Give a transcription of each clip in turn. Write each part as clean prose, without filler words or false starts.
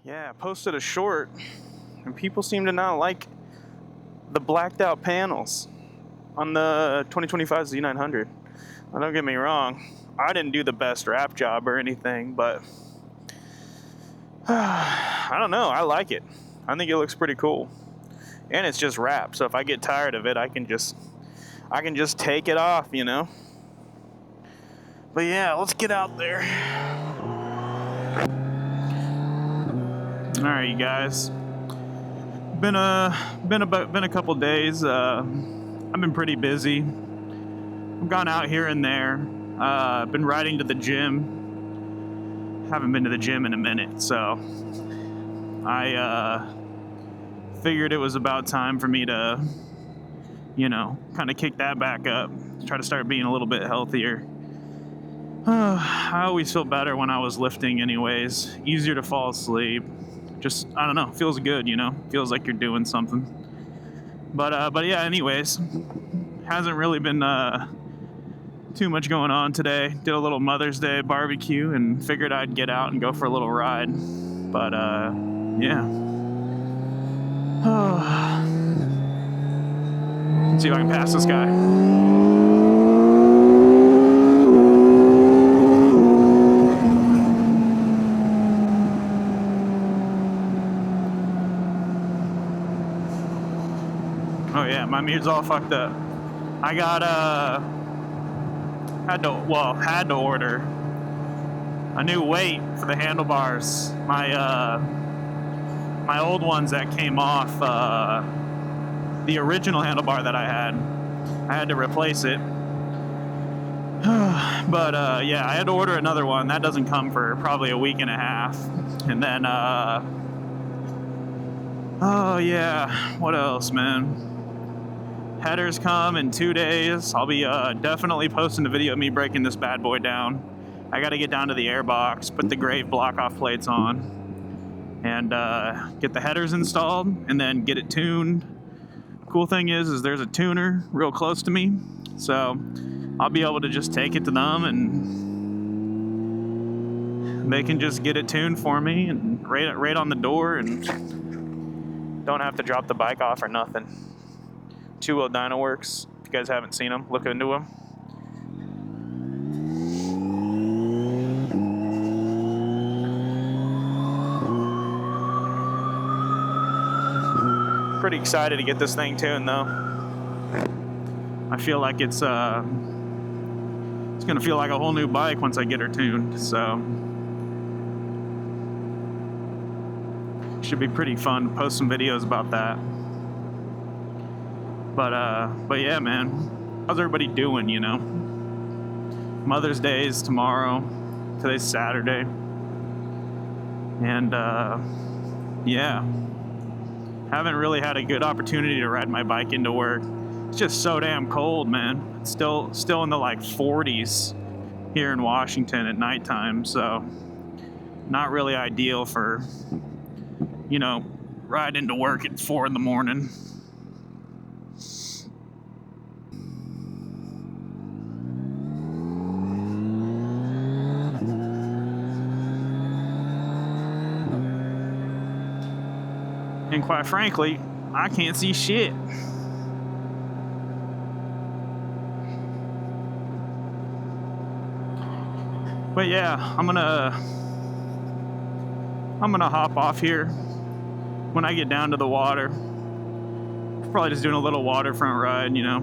Yeah, I posted a short, and people seem to not like the blacked out panels on the 2025 Z900. Now, don't get me wrong, I didn't do the best wrap job or anything, but I don't know, I like it. I think it looks pretty cool. And it's just wrap, so if I get tired of it, I can just take it off, you know? But yeah, let's get out there. All right, you guys. Been a couple days. I've been pretty busy. I've gone out here and there. Been riding to the gym. Haven't been to the gym in a minute, so I figured it was about time for me to, you know, kind of kick that back up. Try to start being a little bit healthier. I always feel better when I was lifting anyways. Easier to fall asleep. Just, I don't know, feels good, you know? Feels like you're doing something. But yeah, anyways. Hasn't really been too much going on today. Did a little Mother's Day barbecue and figured I'd get out and go for a little ride. But yeah. Let's see if I can pass this guy. Oh yeah, my mirror's all fucked up. I got had to order a new weight for the handlebars. My old ones that came off the original handlebar that I had to replace it. But yeah, I had to order another one. That doesn't come for probably a week and a half. And then oh yeah, what else, man? Headers come in 2 days. I'll be definitely posting a video of me breaking this bad boy down. I got to get down to the airbox, put the Grave block-off plates on, and get the headers installed, and then get it tuned. Cool thing is there's a tuner real close to me, so I'll be able to just take it to them, and they can just get it tuned for me, and right on the door, and don't have to drop the bike off or nothing. 2-wheel dyno works. If you guys haven't seen them, look into them. Pretty excited to get this thing tuned though. I feel like it's gonna feel like a whole new bike once I get her tuned, so should be pretty fun to post some videos about that. But yeah, man, how's everybody doing, you know? Mother's Day is tomorrow. Today's Saturday. And, yeah. Haven't really had a good opportunity to ride my bike into work. It's just so damn cold, man. It's still in the, like, 40s here in Washington at nighttime, so not really ideal for, you know, riding to work at 4 in the morning. And quite frankly, I can't see shit. But yeah, I'm gonna hop off here when I get down to the water. Probably just doing a little waterfront ride, you know.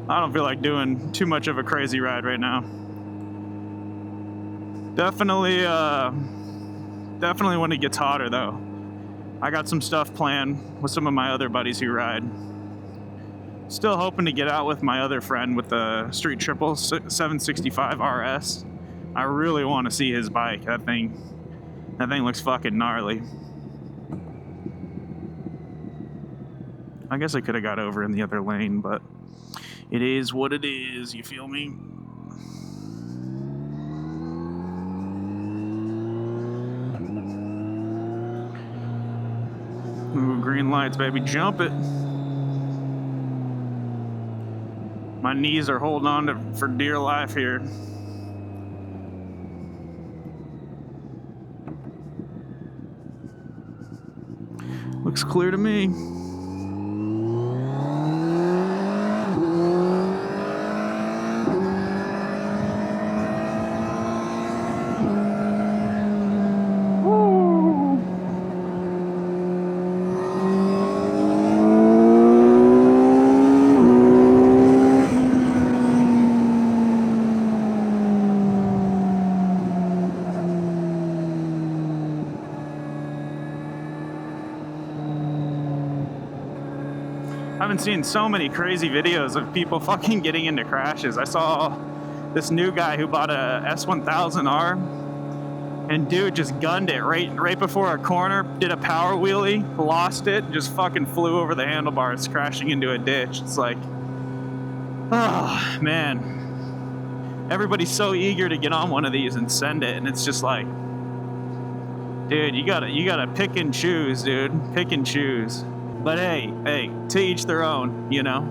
I don't feel like doing too much of a crazy ride right now. Definitely when it gets hotter though. I got some stuff planned with some of my other buddies who ride. Still hoping to get out with my other friend with the Street Triple 765 RS. I really want to see his bike. That thing looks fucking gnarly. I guess I could have got over in the other lane, but it is what it is, you feel me? Ooh, green lights, baby, jump it. My knees are holding on for dear life here. Looks clear to me. I've been seeing so many crazy videos of people fucking getting into crashes. I saw this new guy who bought a S1000R, and dude just gunned it right before a corner, did a power wheelie, lost it, just fucking flew over the handlebars, crashing into a ditch. It's like, oh man, everybody's so eager to get on one of these and send it, and it's just like, dude, you gotta pick and choose, dude, pick and choose. But hey, to each their own, you know.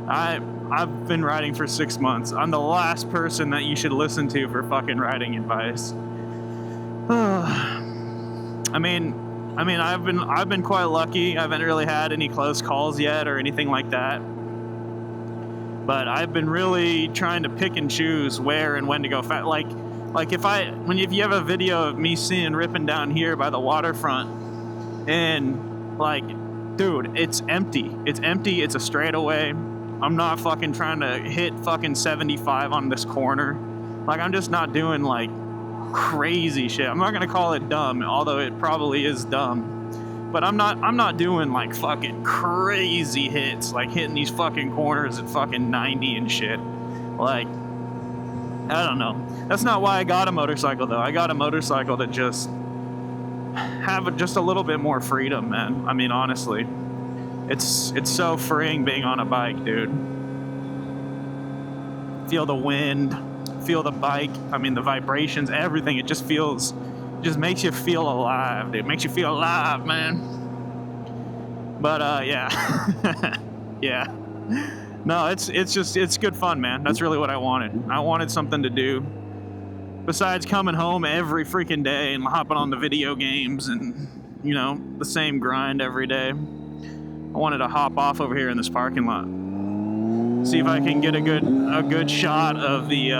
I've been riding for 6 months. I'm the last person that you should listen to for fucking riding advice. I mean, I've been quite lucky. I haven't really had any close calls yet or anything like that. But I've been really trying to pick and choose where and when to go fast. Like if you have a video of me ripping down here by the waterfront, and like, dude, it's empty. It's empty. It's a straightaway. I'm not fucking trying to hit fucking 75 on this corner. Like, I'm just not doing like crazy shit. I'm not gonna call it dumb, although it probably is dumb. But I'm not doing like fucking crazy hits, like hitting these fucking corners at fucking 90 and shit. Like, I don't know. That's not why I got a motorcycle though. I got a motorcycle to just have just a little bit more freedom, man. I mean, honestly, it's so freeing being on a bike, dude. Feel the wind, feel the bike. I mean, the vibrations, everything. It just makes you feel alive, dude. It makes you feel alive, man. But yeah, yeah. No, it's good fun, man. That's really what I wanted. I wanted something to do besides coming home every freaking day and hopping on the video games and, you know, the same grind every day. I wanted to hop off over here in this parking lot. See if I can get a good shot of the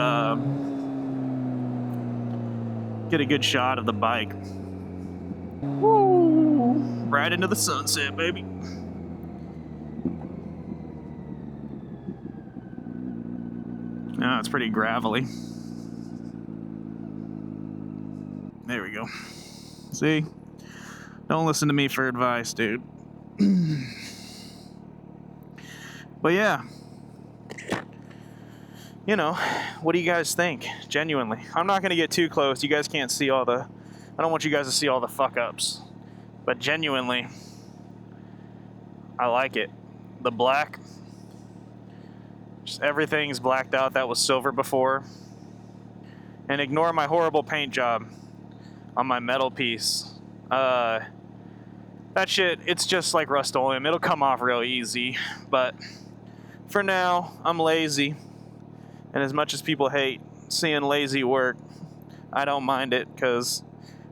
bike. Woo! Right into the sunset, baby. No, it's pretty gravelly. There we go. See? Don't listen to me for advice, dude. But yeah. You know, what do you guys think? Genuinely. I'm not going to get too close. You guys can't see I don't want you guys to see all the fuck-ups. But genuinely, I like it. The black. Just everything's blacked out that was silver before. And ignore my horrible paint job on my metal piece. That shit, it's just like Rust-Oleum. It'll come off real easy. But for now, I'm lazy. And as much as people hate seeing lazy work, I don't mind it, because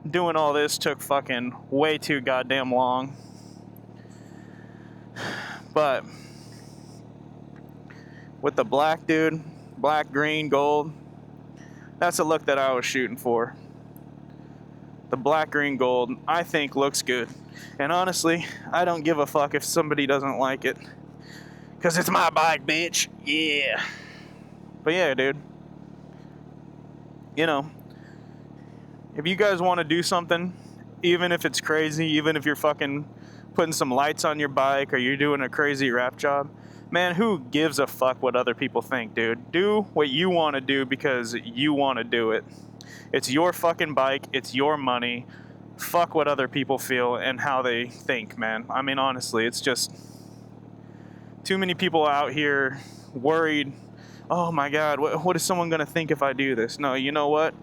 doing all this took fucking way too goddamn long. But with the black, dude, black, green, gold, that's the look that I was shooting for. The black, green, gold, I think looks good. And honestly, I don't give a fuck if somebody doesn't like it, because it's my bike, bitch. Yeah. But yeah, dude. You know, if you guys want to do something, even if it's crazy, even if you're fucking putting some lights on your bike or you're doing a crazy wrap job, man, who gives a fuck what other people think, dude? Do what you want to do because you want to do it. It's your fucking bike. It's your money. Fuck what other people feel and how they think, man. I mean, honestly, it's just too many people out here worried. Oh my God, what is someone gonna think if I do this? No, you know what?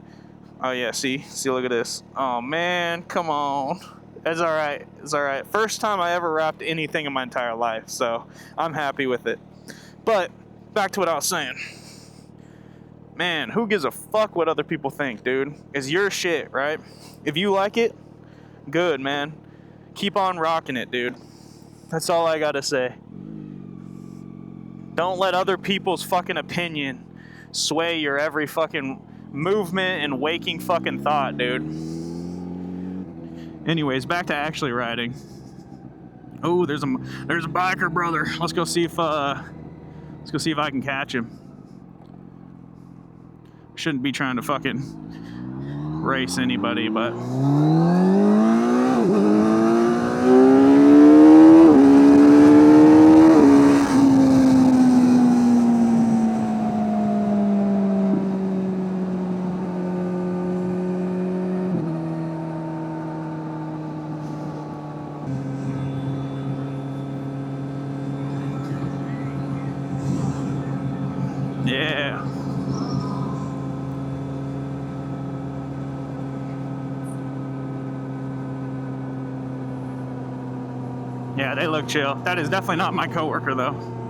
Oh yeah, see, look at this. Oh man, come on. It's all right. It's all right. First time I ever wrapped anything in my entire life, so I'm happy with it. But back to what I was saying. Man, who gives a fuck what other people think, dude? It's your shit, right? If you like it, good, man. keep on rocking it, dude. That's all I gotta say. Don't let other people's fucking opinion sway your every fucking movement and waking fucking thought, dude. Anyways, back to actually riding. Oh, there's a biker brother. Let's go see if I can catch him. Shouldn't be trying to fucking race anybody, but yeah. Yeah, they look chill. That is definitely not my coworker, though.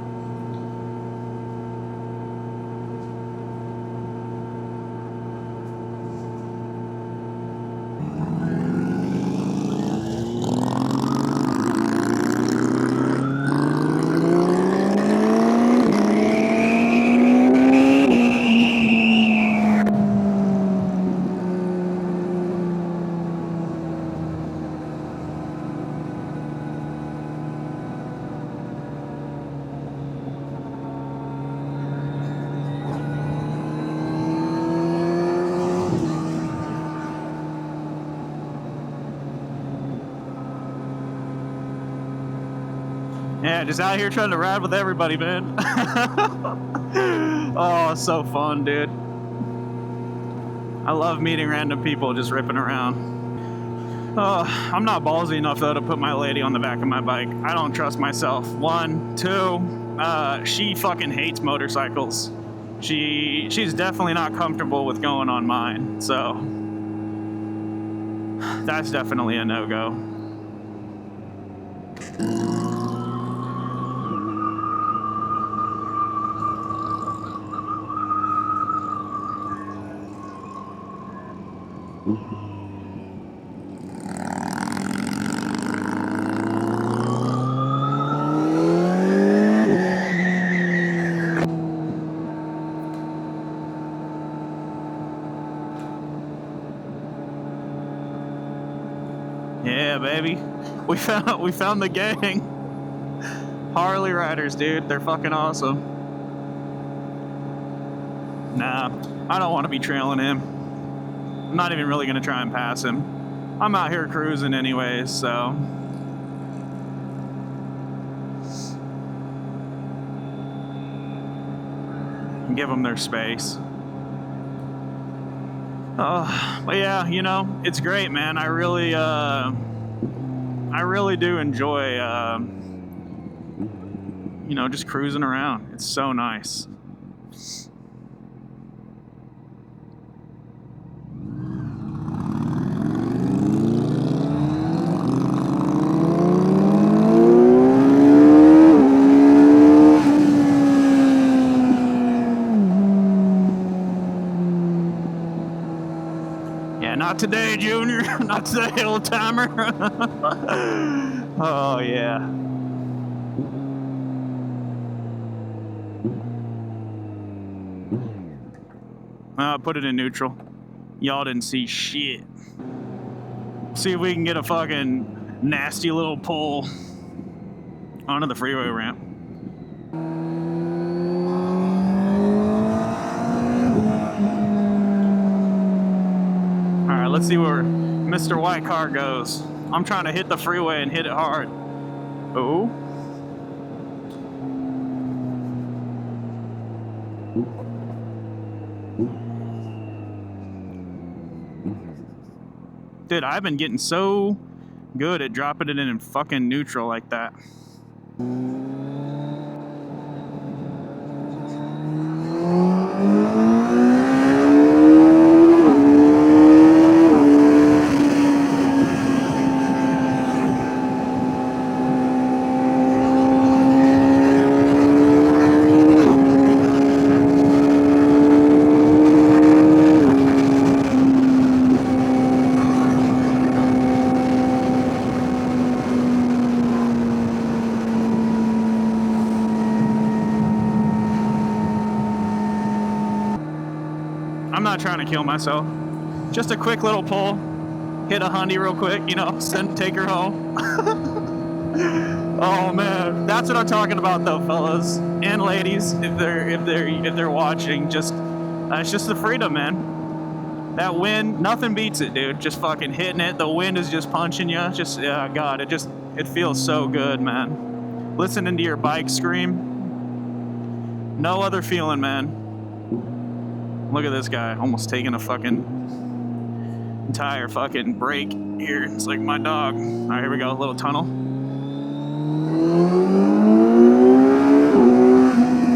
Yeah, just out here trying to ride with everybody, man. Oh, so fun, dude. I love meeting random people just ripping around. I'm not ballsy enough, though, to put my lady on the back of my bike. I don't trust myself. 1, 2, she fucking hates motorcycles. She's definitely not comfortable with going on mine, so that's definitely a no-go. Yeah, baby. We found the gang. Harley riders, dude. They're fucking awesome. Nah, I don't want to be trailing him. I'm not even really going to try and pass him. I'm out here cruising anyways, so. Give them their space. But yeah, you know, it's great, man. I really do enjoy, you know, just cruising around. It's so nice. Not today, Junior. Not today, old timer. Oh, yeah. Put it in neutral. Y'all didn't see shit. See if we can get a fucking nasty little pull onto the freeway ramp. Let's see where Mr. White Car goes. I'm trying to hit the freeway and hit it hard. Oh. Dude, I've been getting so good at dropping it in fucking neutral like that. I'm not trying to kill myself. Just a quick little pull, hit a honey real quick, you know, take her home. Oh man, that's what I'm talking about though, fellas and ladies. If they're watching, just it's just the freedom, man. That wind, nothing beats it, dude. Just fucking hitting it. The wind is just punching you. Just God, it feels so good, man. Listening to your bike scream. No other feeling, man. Look at this guy, almost taking a fucking entire fucking break here. It's like my dog. All right, here we go, a little tunnel.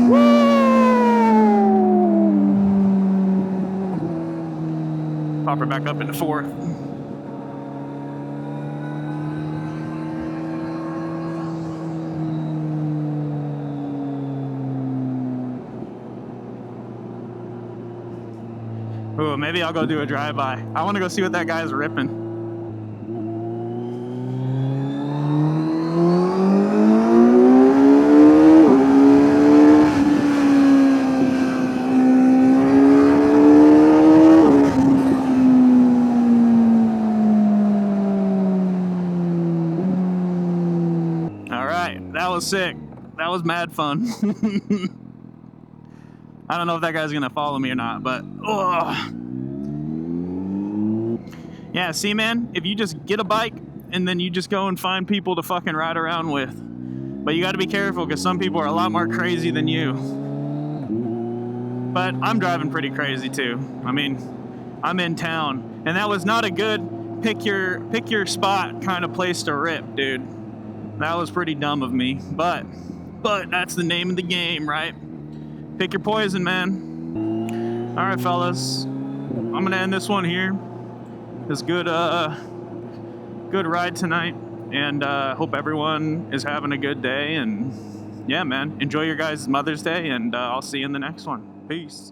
Woo! Pop her back up into fourth. Ooh, maybe I'll go do a drive-by. I want to go see what that guy's ripping. All right, that was sick. That was mad fun. I don't know if that guy's gonna follow me or not, but yeah, see, man, if you just get a bike and then you just go and find people to fucking ride around with, but you got to be careful because some people are a lot more crazy than you. But I'm driving pretty crazy too. I mean, I'm in town, and that was not a good pick your spot kind of place to rip, dude. That was pretty dumb of me, but that's the name of the game, right? Pick your poison, man. All right, fellas. I'm gonna end this one here. It's good ride tonight, and hope everyone is having a good day. And yeah, man, enjoy your guys' Mother's Day, and I'll see you in the next one. Peace.